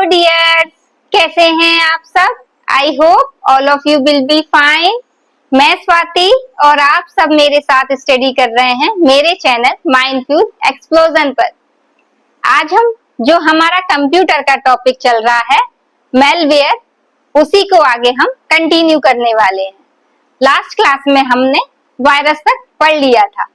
Dears, कैसे हैं आप सब? I hope all of you will be fine. मैं स्वाति और आप सब मेरे साथ स्टडी कर रहे हैं मेरे चैनल माइंडफ्यूज एक्सप्लोजन पर। आज हम जो हमारा कंप्यूटर का टॉपिक चल रहा है मेलवेयर, उसी को आगे हम कंटिन्यू करने वाले हैं। लास्ट क्लास में हमने वायरस तक पढ़ लिया था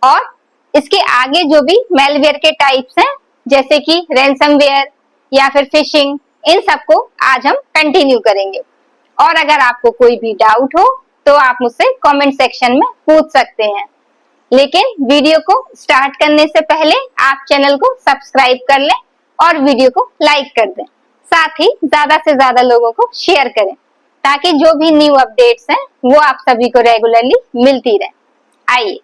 और इसके आगे जो भी मेलवेयर के टाइप्स हैं जैसे कि रैनसमवेयर या फिर फिशिंग, इन सबको आज हम कंटिन्यू करेंगे। और अगर आपको कोई भी डाउट हो तो आप मुझसे कमेंट सेक्शन में पूछ सकते हैं। लेकिन वीडियो को स्टार्ट करने से पहले आप चैनल को सब्सक्राइब कर लें और वीडियो को लाइक कर दें। साथ ही ज्यादा से ज्यादा लोगों को शेयर करें ताकि जो भी न्यू अपडेट्स हैं वो आप सभी को रेगुलरली मिलती रहे। आइए,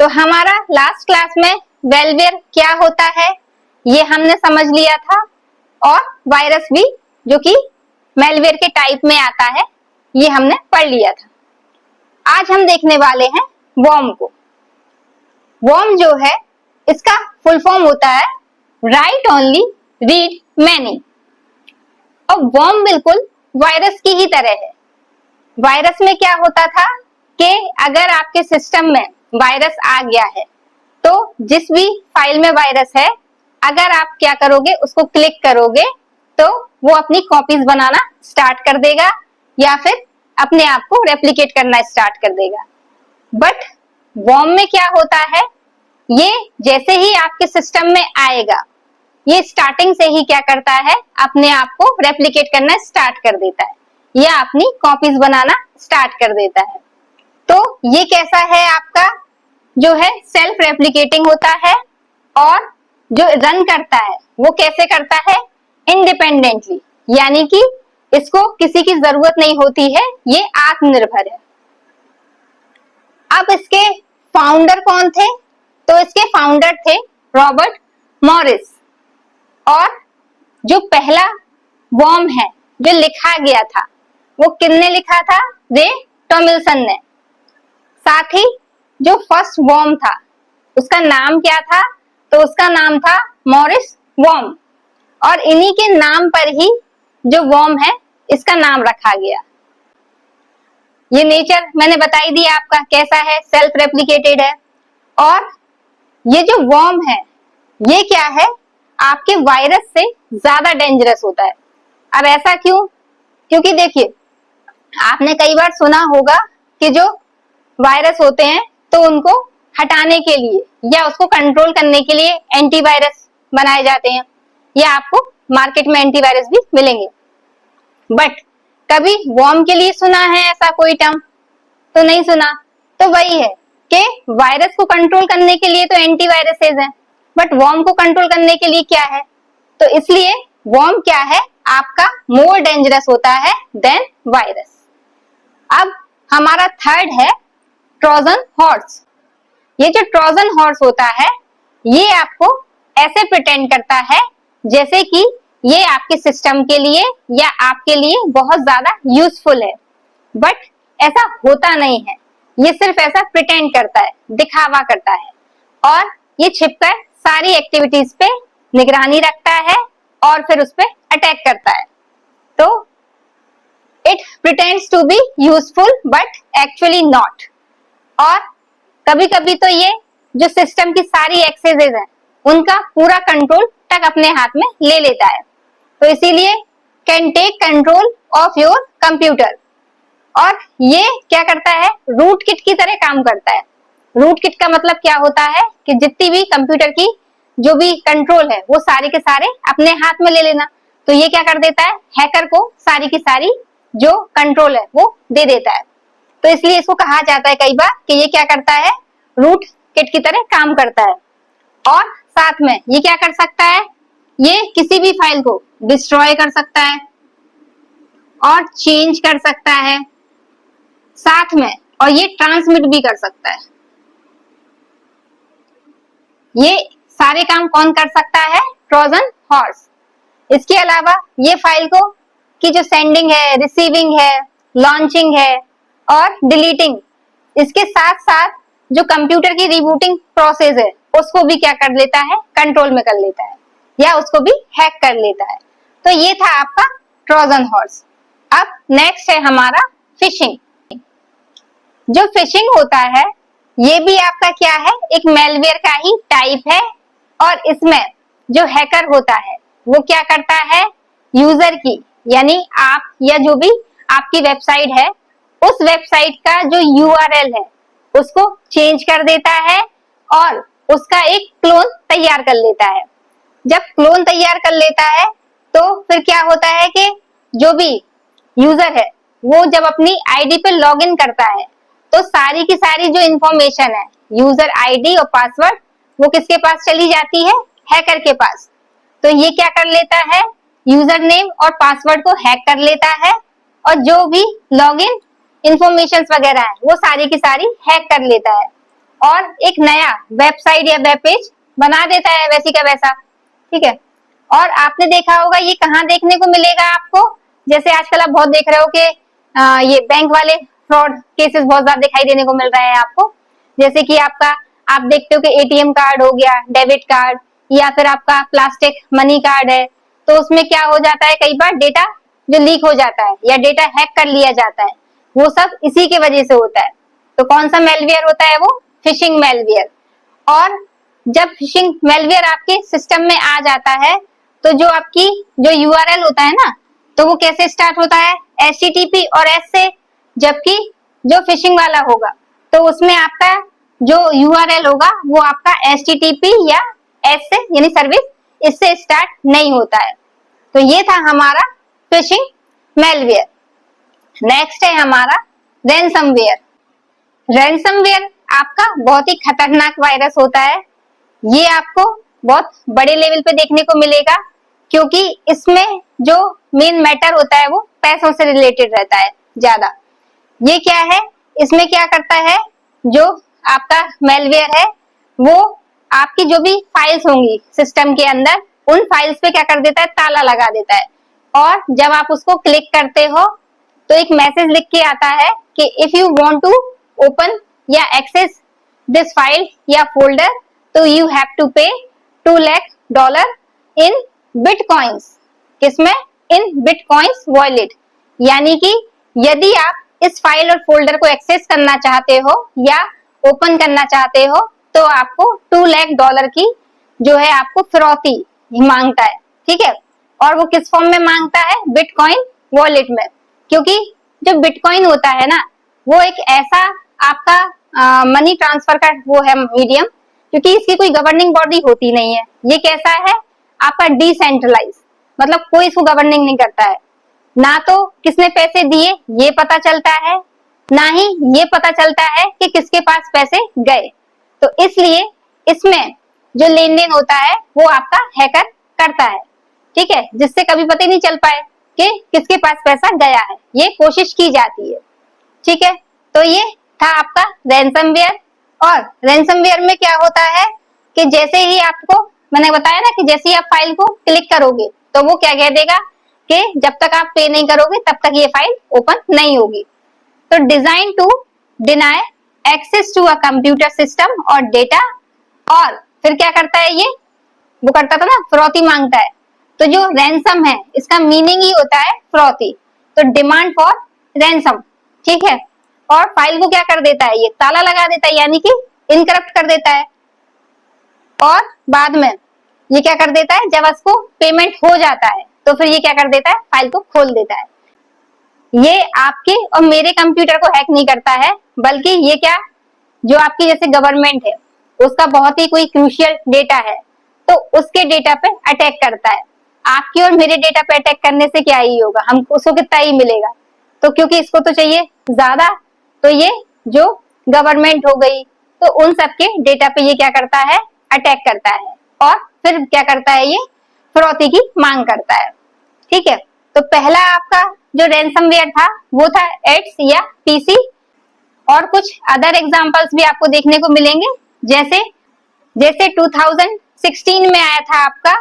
तो हमारा लास्ट क्लास में मेलवेयर क्या होता है ये हमने समझ लिया था और वायरस भी जो कि मेलवेयर के टाइप में आता है ये हमने पढ़ लिया था। आज हम देखने वाले हैं वर्म को। वर्म जो है इसका फुल फॉर्म होता है राइट ओनली रीड मैनी। और वर्म बिल्कुल वायरस की ही तरह है। वायरस में क्या होता था कि अगर आपके सिस्टम में वायरस आ गया है तो जिस भी फाइल में वायरस है, अगर आप क्या करोगे, उसको क्लिक करोगे तो वो अपनी कॉपीज बनाना स्टार्ट कर देगा या फिर अपने आप को रेप्लिकेट करना स्टार्ट कर देगा। बट वर्म में क्या होता है, ये जैसे ही आपके सिस्टम में आएगा ये स्टार्टिंग से ही क्या करता है, अपने आप को रेप्लिकेट करना स्टार्ट कर देता है या अपनी कॉपीज बनाना स्टार्ट कर देता है। तो ये कैसा है, आपका जो है सेल्फ रेप्लिकेटिंग होता है और जो रन करता है वो कैसे करता है, इंडिपेंडेंटली, यानी कि इसको किसी की जरूरत नहीं होती है, ये आत्मनिर्भर है। अब इसके फाउंडर कौन थे, तो इसके फाउंडर थे रॉबर्ट मॉरिस। और जो पहला वर्म है जो लिखा गया था वो किसने लिखा था, रे टॉमिल्सन ने। साथ ही जो फर्स्ट वर्म था उसका नाम क्या था, तो उसका नाम था मॉरिस वर्म। और इन्हीं के नाम पर ही जो वर्म है इसका नाम रखा गया। ये नेचर मैंने बताई दी आपका कैसा है, सेल्फ रेप्लिकेटेड है। और ये जो वर्म है ये क्या है, आपके वायरस से ज्यादा डेंजरस होता है। अब ऐसा क्यों, क्योंकि देखिए आपने कई बार सुना होगा कि जो वायरस होते हैं तो उनको हटाने के लिए या उसको कंट्रोल करने के लिए एंटीवायरस बनाए जाते हैं या आपको मार्केट में एंटीवायरस भी मिलेंगे। बट कभी वर्म के लिए सुना है ऐसा कोई टर्म, तो नहीं सुना। तो वही है कि वायरस को कंट्रोल करने के लिए तो एंटीवायरसेस हैं, बट वर्म को कंट्रोल करने के लिए क्या है, तो इसलिए वर्म क्या है, आपका मोर डेंजरस होता है देन वायरस। अब हमारा थर्ड है ट्रोजन हॉर्स। ये जो ट्रोजन हॉर्स होता है ये आपको ऐसे प्रिटेंड करता है जैसे कि ये आपके सिस्टम के लिए या आपके लिए बहुत ज्यादा यूजफुल है, बट ऐसा होता नहीं है। ये सिर्फ ऐसा प्रिटेंड करता है, दिखावा करता है और ये छिपकर सारी एक्टिविटीज पे निगरानी रखता है और फिर उस पर अटैक करता है। तो it pretends to be useful but actually not. और कभी कभी तो ये जो सिस्टम की सारी एक्सेसेस हैं उनका पूरा कंट्रोल तक अपने हाथ में ले लेता है। तो इसीलिए can take control of your computer. और ये क्या करता है, रूट किट की तरह काम करता है। रूट किट का मतलब क्या होता है कि जितनी भी कंप्यूटर की जो भी कंट्रोल है वो सारे के सारे अपने हाथ में ले लेना। तो ये क्या कर देता है, हैकर को सारी की सारी जो कंट्रोल है वो दे देता है। तो इसलिए इसको कहा जाता है कई बार कि ये क्या करता है, रूट किट की तरह काम करता है। और साथ में ये क्या कर सकता है, ये किसी भी फाइल को डिस्ट्रॉय कर सकता है और चेंज कर सकता है साथ में, और ये ट्रांसमिट भी कर सकता है। ये सारे काम कौन कर सकता है, ट्रोजन हॉर्स। इसके अलावा ये फाइल को की जो सेंडिंग है, रिसीविंग है, लॉन्चिंग है और डिलीटिंग, इसके साथ साथ जो कंप्यूटर की रिबूटिंग प्रोसेस है उसको भी क्या कर लेता है, कंट्रोल में कर लेता है या उसको भी हैक कर लेता है। तो ये था आपका ट्रोजन हॉर्स। अब नेक्स्ट है हमारा फिशिंग। जो फिशिंग होता है ये भी आपका क्या है, एक मेलवेयर का ही टाइप है। और इसमें जो हैकर होता है वो क्या करता है, यूजर की यानी आप या जो भी आपकी वेबसाइट है उस वेबसाइट का जो यूआरएल है उसको चेंज कर देता है और उसका एक क्लोन तैयार कर लेता है। जब क्लोन तैयार कर लेता है तो फिर क्या होता है कि जो भी यूजर है वो जब अपनी आईडी पे लॉगिन करता है तो सारी की सारी जो इंफॉर्मेशन है, यूजर आईडी और पासवर्ड, वो किसके पास चली जाती है, हैकर के पास। तो ये क्या कर लेता है, यूजर नेम और पासवर्ड को हैक कर लेता है और जो भी लॉगिन इंफॉर्मेशन वगैरह है वो सारी की सारी हैक कर लेता है और एक नया वेबसाइट या वेब पेज बना देता है वैसी का वैसा। ठीक है। और आपने देखा होगा ये कहाँ देखने को मिलेगा आपको, जैसे आजकल आप बहुत देख रहे हो कि ये बैंक वाले फ्रॉड केसेस बहुत ज्यादा दिखाई देने को मिल रहा है आपको। जैसे कि आप देखते हो कि एटीएम कार्ड हो गया, डेबिट कार्ड या फिर आपका प्लास्टिक मनी कार्ड है, तो उसमें क्या हो जाता है, कई बार डेटा जो लीक हो जाता है या डेटा हैक कर लिया जाता है, वो सब इसी के वजह से होता है। तो कौन सा मेलवेयर होता है, वो फिशिंग मेलवेयर। और जब फिशिंग मेलवेयर आपके सिस्टम में आ जाता है तो जो आपकी जो यूआरएल होता है ना, तो वो कैसे स्टार्ट होता है, HTTP और S से। जबकि जो फिशिंग वाला होगा तो उसमें आपका जो यूआरएल होगा वो आपका HTTP या S से यानी सर्विस इससे स्टार्ट नहीं होता है। तो ये था हमारा फिशिंग मेलवेयर। नेक्स्ट है हमारा रैनसमवेयर। रैनसमवेयर आपका बहुत ही खतरनाक वायरस होता है। ये आपको बहुत बड़े लेवल पे देखने को मिलेगा क्योंकि इसमें जो मेन मैटर होता है वो पैसों से रिलेटेड रहता है ज्यादा। ये क्या है, इसमें क्या करता है, जो आपका मेलवेयर है वो आपकी जो भी फाइल्स होंगी सिस्टम के अंदर, उन फाइल्स पे क्या कर देता है, ताला लगा देता है। और जब आप उसको क्लिक करते हो तो एक मैसेज लिख के आता है कि if you want to open या एक्सेस दिस फाइल या फोल्डर तो you have to pay $2 lakh in bitcoins. किसमें, इन बिटकॉइंस वॉलेट। यानी कि यदि आप इस फाइल और फोल्डर को एक्सेस करना चाहते हो या ओपन करना चाहते हो तो आपको $2 लाख की जो है आपको फिरौती मांगता है। ठीक है। और वो किस फॉर्म में मांगता है, बिटकॉइन वॉलेट में। क्योंकि जो बिटकॉइन होता है ना वो एक ऐसा आपका मनी ट्रांसफर का वो है मीडियम, क्योंकि इसकी कोई गवर्निंग बॉडी होती नहीं है। ये कैसा है, आपका डिसेंट्रलाइज, मतलब कोई इसको गवर्निंग नहीं करता है। ना तो किसने पैसे दिए ये पता चलता है, ना ही ये पता चलता है कि किसके पास पैसे गए। तो इसलिए इसमें जो लेन देन होता है वो आपका हैकर करता है। ठीक है। जिससे कभी पता ही नहीं चल पाए कि किसके पास पैसा गया है, ये कोशिश की जाती है। ठीक है। तो ये था आपका रैनसमवेयर। और रैनसमवेयर में क्या होता है कि जैसे ही आपको मैंने बताया ना कि जैसे ही आप फाइल को क्लिक करोगे तो वो क्या कह देगा कि जब तक आप पे नहीं करोगे तब तक ये फाइल ओपन नहीं होगी। तो design to deny access to a computer system और डेटा। और फिर क्या करता है, ये वो करता था ना, फिरौती मांगता है। तो जो रैनसम है इसका मीनिंग ही होता है फिरौती। तो डिमांड फॉर रैनसम। ठीक है। और फाइल को क्या कर देता है, ये ताला लगा देता है, यानी कि इनकरप्ट कर देता है। और बाद में ये क्या कर देता है, जब उसको पेमेंट हो जाता है तो फिर ये क्या कर देता है, फाइल को खोल देता है। ये आपके और मेरे कंप्यूटर को हैक नहीं करता है, बल्कि ये क्या, जो आपकी जैसे गवर्नमेंट है उसका बहुत ही कोई क्रूशियल डेटा है तो उसके डेटा पे अटैक करता है। आपकी और मेरे डेटा पे अटैक करने से क्या ही होगा, हमको उसको कितना ही मिलेगा। तो क्योंकि इसको तो चाहिए ज्यादा, तो ये जो गवर्नमेंट हो गई तो उन सबके डेटा पे ये क्या करता है, अटैक करता है। और फिर क्या करता है, ये फिरौती की मांग करता है। ठीक है। तो पहला आपका जो रैनसमवेयर था वो था एड्स या पीसी। और कुछ अदर एग्जांपल्स भी आपको देखने को मिलेंगे, जैसे 2016 में आया था आपका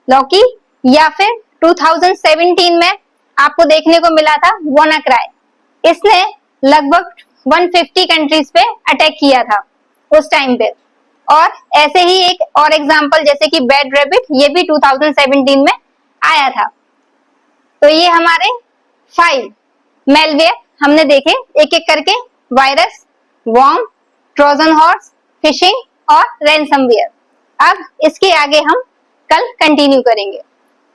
लॉकी, या फिर 2017 में आपको देखने को मिला था WannaCry। इसने लगभग 150 कंट्रीज पे अटैक किया था उस टाइम पे। और ऐसे ही एक और एग्जांपल जैसे कि बैड रैबिट, ये भी 2017 में आया था। तो ये हमारे 5 मेलवेयर हमने देखे एक एक करके, virus, worm, Trojan horse, phishing और रैनसमवेयर। अब इसके आगे हम कल कंटिन्यू करेंगे।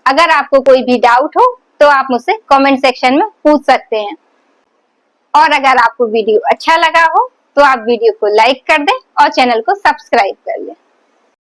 अगर आपको कोई भी डाउट हो तो आप मुझसे कमेंट सेक्शन में पूछ सकते हैं। और अगर आपको वीडियो अच्छा लगा हो तो आप वीडियो को लाइक कर दें और चैनल को सब्सक्राइब कर लें।